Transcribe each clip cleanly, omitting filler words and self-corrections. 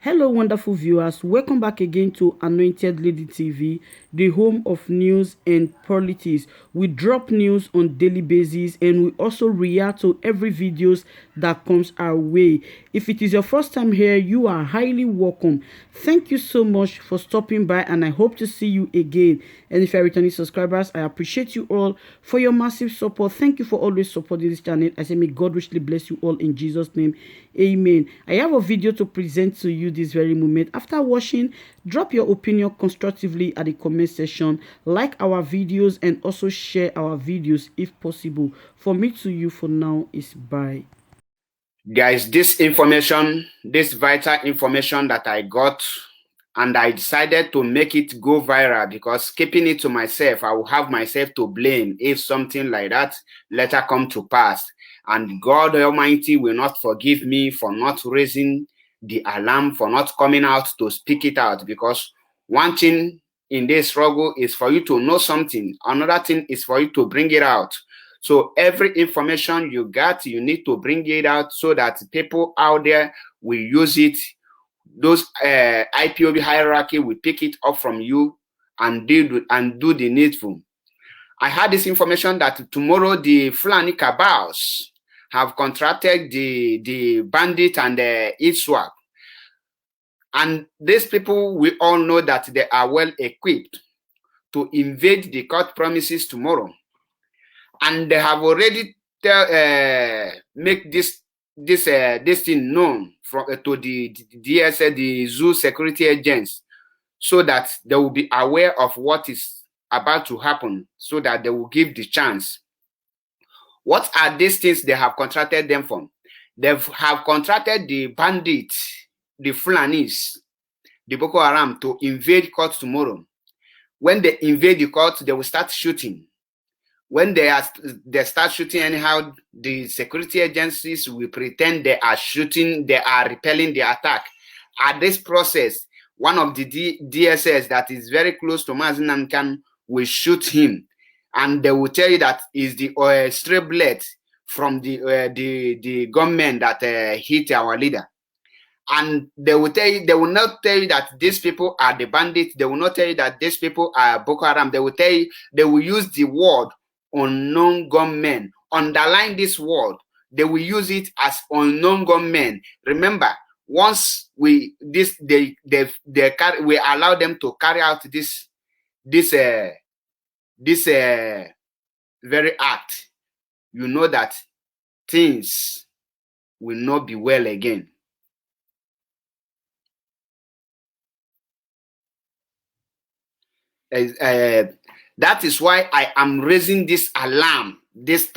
Hello, wonderful viewers. Welcome back again to Anointed Lady TV, the home of news and politics. We drop news on daily basis and we also react to every videos that comes our way. If it is your first time here, you are highly welcome. Thank you so much for stopping by and I hope to see you again. And if you're returning subscribers, I appreciate you all for your massive support. Thank you for always supporting this channel. I say may God richly bless you all in Jesus' name. Amen. I have a video to present to you this very moment. After watching, drop your opinion constructively at the comment section, like our videos and also share our videos if possible. For me to you for now is bye. Guys, this vital information that I got, and I decided to make it go viral because keeping it to myself, I will have myself to blame if something like that later come to pass. And God Almighty will not forgive me for not raising the alarm, for not coming out to speak it out. Because one thing in this struggle is for you to know something. Another thing is for you to bring it out. So every information you got, you need to bring it out so that people out there will use it. Those IPOB hierarchy will pick it up from you and do the needful. I had this information that tomorrow the Fulani cabals have contracted the bandit and the ISWAP. And these people, we all know that they are well equipped to invade the court premises tomorrow. And they have already make this thing known to the DSA, the zoo security agents, so that they will be aware of what is about to happen, so that they will give the chance. What are these things they have contracted them from? They have contracted the bandits, the Fulanis, the Boko Haram to invade court tomorrow. When they invade the court, they will start shooting. When they start shooting anyhow, the security agencies will pretend they are shooting, they are repelling the attack. At this process, one of the DSS that is very close to Mazi Namkan will shoot him. And they will tell you that is the stray bullet from the gunmen that hit our leader. And they will tell you, they will not tell you that these people are the bandits. They will not tell you that these people are Boko Haram. They will tell you, they will use the word unknown gunmen. Underline this word. They will use it as unknown gunmen. Remember, once we allow them to carry out this very act, you know that things will not be well again. That is why I am raising this alarm today,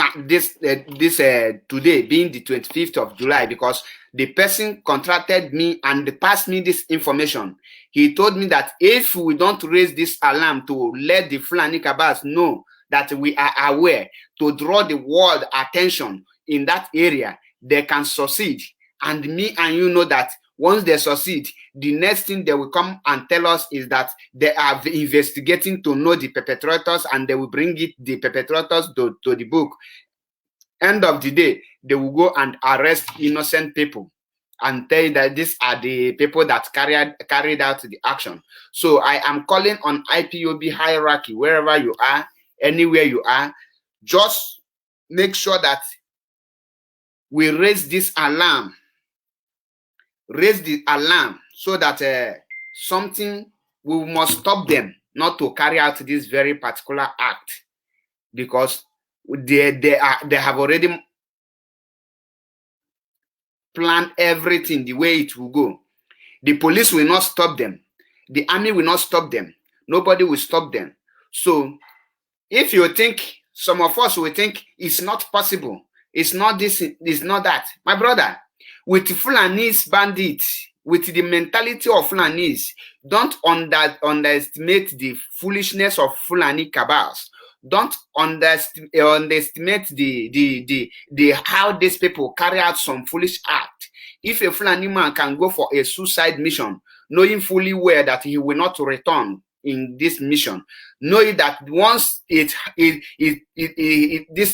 being the 25th of July, because the person contracted me and passed me this information. He told me that if we don't raise this alarm to let the Fulani Kabas know that we are aware, to draw the world attention in that area, they can succeed. And me and you know that once they succeed, the next thing they will come and tell us is that they are investigating to know the perpetrators and they will bring the perpetrators to the book. End of the day, they will go and arrest innocent people and tell you that these are the people that carried out the action. So I am calling on IPOB hierarchy, wherever you are, anywhere you are, just make sure that we raise this alarm. Raise the alarm so that we must stop them not to carry out this very particular act, because they have already planned everything the way it will go. The police will not stop them. The army will not stop them. Nobody will stop them. So if you think, some of us will think it's not possible, it's not this, it's not that, my brother, with Fulanese bandits, with the mentality of Fulanese, don't underestimate the foolishness of Fulani cabals. Don't underestimate the how these people carry out some foolish act. If a Fulani man can go for a suicide mission, knowing fully well that he will not return in this mission, knowing that once this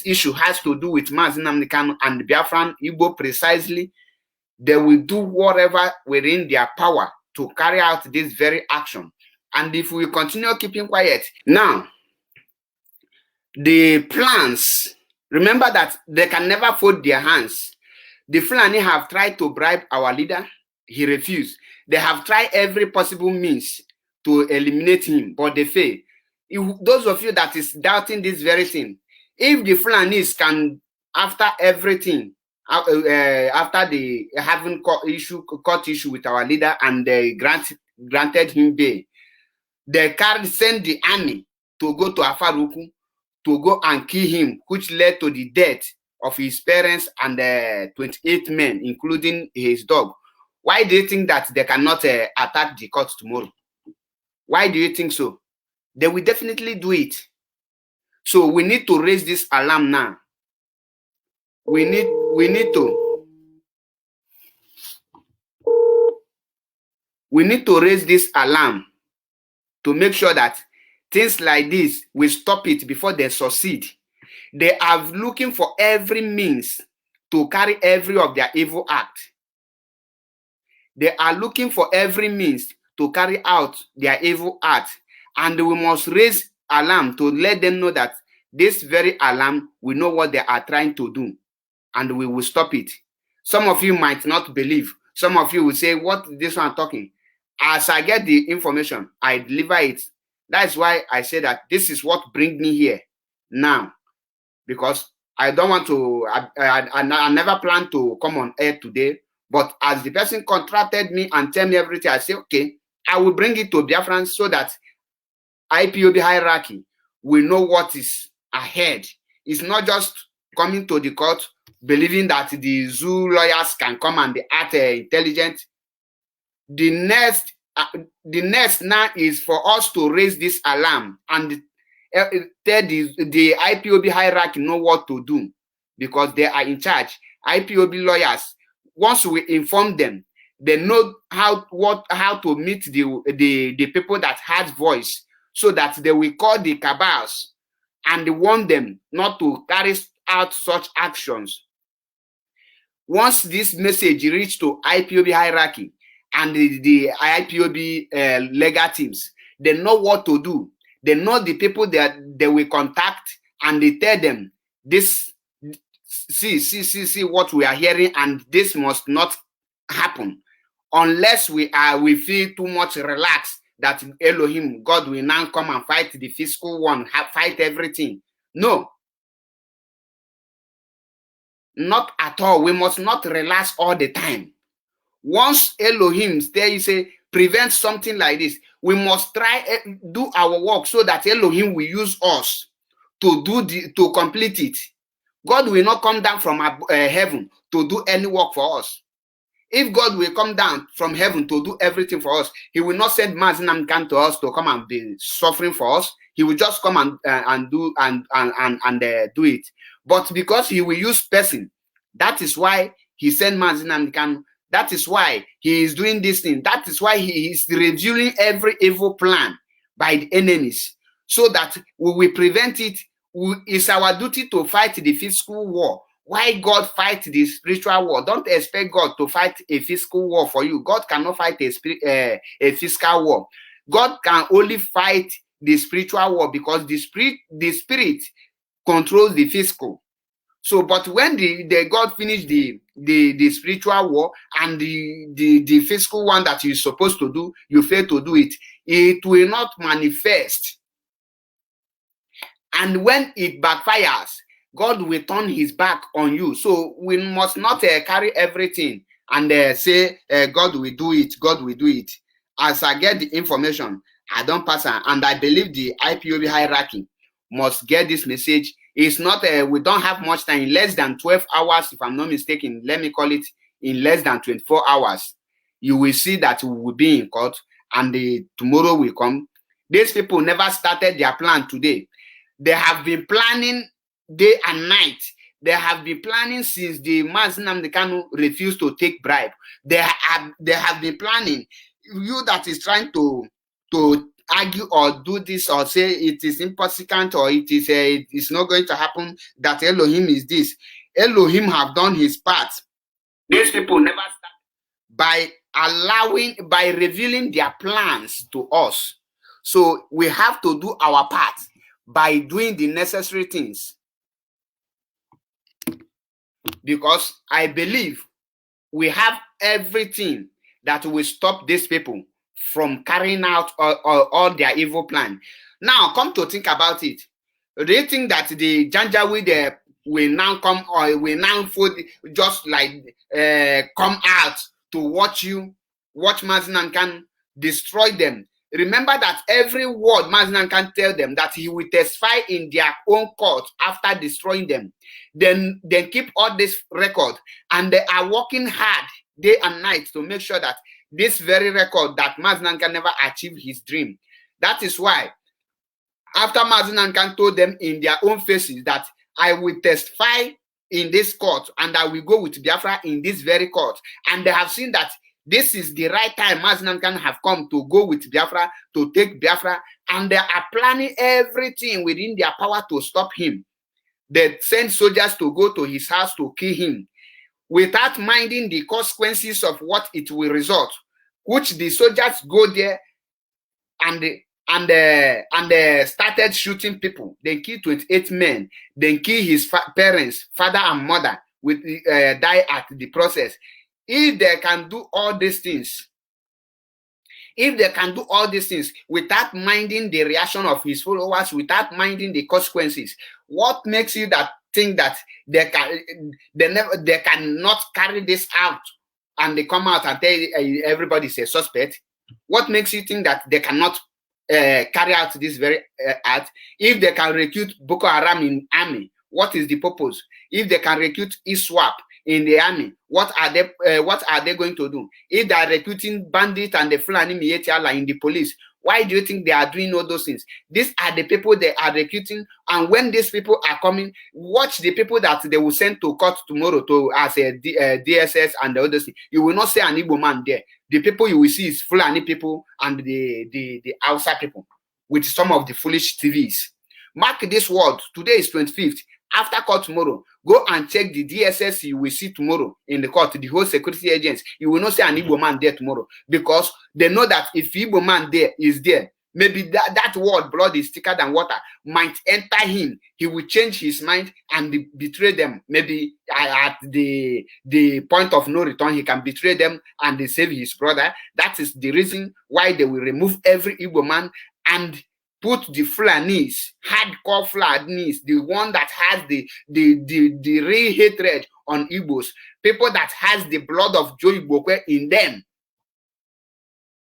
issue has to do with Mazi Namdi Kanu and Biafran Igbo precisely, they will do whatever within their power to carry out this very action. And if we continue keeping quiet, now, the plans, remember that they can never fold their hands. The Fulani have tried to bribe our leader. He refused. They have tried every possible means to eliminate him, but they fail. Those of you that is doubting this very thing, if the Fulanis can, after everything, after they having court issue with our leader and they granted him bail, they can send the army to go to Afaruku to go and kill him, which led to the death of his parents and 28 men, including his dog. Why do you think that they cannot attack the court tomorrow? Why do you think so? They will definitely do it. So we need to raise this alarm now. We need to raise this alarm to make sure that things like this, we stop it before they succeed. They are looking for every means to carry every of their evil act. They are looking for every means to carry out their evil act. And we must raise alarm to let them know that this very alarm, we know what they are trying to do. And we will stop it. Some of you might not believe. Some of you will say, what is this one talking? As I get the information, I deliver it. That's why I say that this is what brings me here now. Because I don't want to, I never plan to come on air today. But as the person contracted me and tell me everything, I say, okay, I will bring it to Biafrans so that IPOB hierarchy will know what is ahead. It's not just coming to the court believing that the zoo lawyers can come and be intelligent. The next now is for us to raise this alarm and tell the IPOB hierarchy know what to do because they are in charge. IPOB lawyers, once we inform them, they know how to meet the people that has voice so that they will call the cabals and warn them not to carry out such actions. Once this message reach to IPOB hierarchy and the IPOB legal teams, they know what to do. They know the people that they will contact and they tell them, this, see what we are hearing, and this must not happen unless we feel too much relaxed that Elohim, God will now come and fight the physical one, fight everything. No. Not at all. We must not relax all the time. Once Elohim say prevent something like this, we must try do our work so that Elohim will use us to complete it. God will not come down from heaven to do any work for us. If God will come down from heaven to do everything for us, he will not send Mazinamkan to us to come and be suffering for us. He will just come and do it. But because he will use person, that is why he sent Mazinamkan. That is why he is doing this thing. That is why he is revealing every evil plan by the enemies, so that we will prevent it. It's our duty to fight the physical war. Why God fight the spiritual war? Don't expect God to fight a physical war for you. God cannot fight a physical war. God can only fight the spiritual war because the spirit controls the physical. So, but when the God finish the spiritual war and the physical one that you're supposed to do, you fail to do it, it will not manifest. And when it backfires, God will turn his back on you. So we must not carry everything and say, God will do it, God will do it. As I get the information, I don't pass on. And I believe the IPOB hierarchy must get this message. It's not, we don't have much time. In less than 12 hours, if I'm not mistaken, let me call it in less than 24 hours, you will see that we will be in court and tomorrow will come. These people never started their plan today. They have been planning day and night. They have been planning since the Mazinam Kanu refused to take bribe. They have been planning. You that is trying to argue or do this or say it is impossible or it's not going to happen, that Elohim is this. Elohim have done his part. These people never started. by revealing their plans to us. So we have to do our part by doing the necessary things. Because I believe we have everything that will stop these people from carrying out all their evil plan. Now, come to think about it. Do you think that the Janjaweed will now come, or will now just like come out to watch Mazi Nankan destroy them? Remember that every word Mazi Nankan tell them that he will testify in their own court after destroying them. Then keep all this record, and they are working hard day and night to make sure that this very record that Mazi Nankan never achieved his dream. That is why after Mazi Nankan told them in their own faces that I will testify in this court and I will go with Biafra in this very court, and they have seen that this is the right time Mazi Nankan have come to go with Biafra, to take Biafra, and they are planning everything within their power to stop him. They send soldiers to go to his house to kill him without minding the consequences of what it will result, which the soldiers go there and started shooting people. They killed 28 men. They killed his parents, father and mother, with die at the process. If they can do all these things, without minding the reaction of his followers, without minding the consequences, what makes you think that they cannot carry this out and they come out and tell everybody's a suspect? What makes you think that they cannot carry out this very act? If they can recruit Boko Haram in army, what is the purpose? If they can recruit ISWAP in the army, what are they going to do? If they are recruiting bandits and the Fulani Mietiala in the police, why do you think they are doing all those things? These are the people they are recruiting, and when these people are coming, watch the people that they will send to court tomorrow to as a DSS and the other thing. You will not see an Igbo man there. The people you will see is Fulani people and the Hausa people with some of the foolish TVs. Mark this word. Today is 25th. After court tomorrow, go and check the DSS you will see tomorrow in the court, the whole security agents. You will not see an Igbo man there tomorrow, because they know that if Igbo man there is there, maybe that word, blood is thicker than water, might enter him. He will change his mind and betray them. Maybe at the point of no return, he can betray them and save his brother. That is the reason why they will remove every Igbo man and put the Fulanis, hardcore Fulanis, the one that has the real hatred on Igbos, people that has the blood of Joe Igbokwe in them.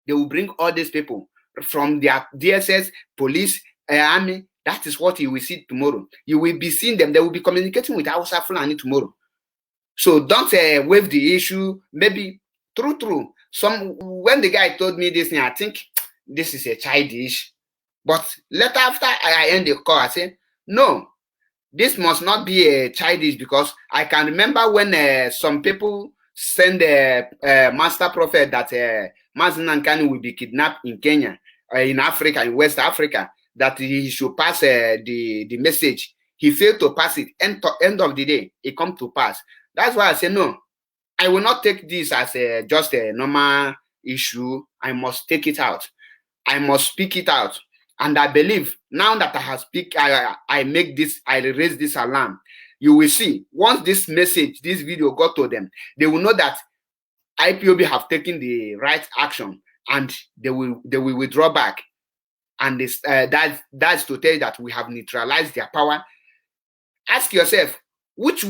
They will bring all these people from their DSS, police, army. That is what you will see tomorrow. You will be seeing them. They will be communicating with Hausa Fulani tomorrow. So don't waive the issue. Maybe true. When the guy told me this thing, I think this is a childish. But later after I end the call, I said, no, this must not be a childish, because I can remember when some people send a master prophet that Mazi Nankan will be kidnapped in Kenya, in Africa, in West Africa, that he should pass the message. He failed to pass it. End of the day, it come to pass. That's why I say, no, I will not take this as just a normal issue. I must take it out. I must speak it out. And I believe now that I have I raise this alarm. You will see, once this video got to them, they will know that IPOB have taken the right action, and they will withdraw back. And this, that's to tell you that we have neutralized their power. Ask yourself, which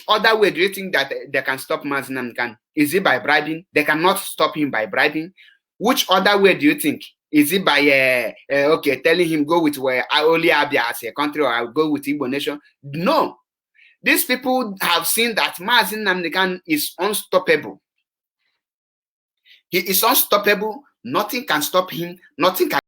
other way do you think that they can stop Mazi Nankan? Is it by bribing? They cannot stop him by bribing. Which other way do you think? Is it by telling him go with where I only Abia as a country, or I'll go with Igbo nation? No. These people have seen that Mazi Nankan is unstoppable. He is unstoppable. Nothing can stop him. Nothing can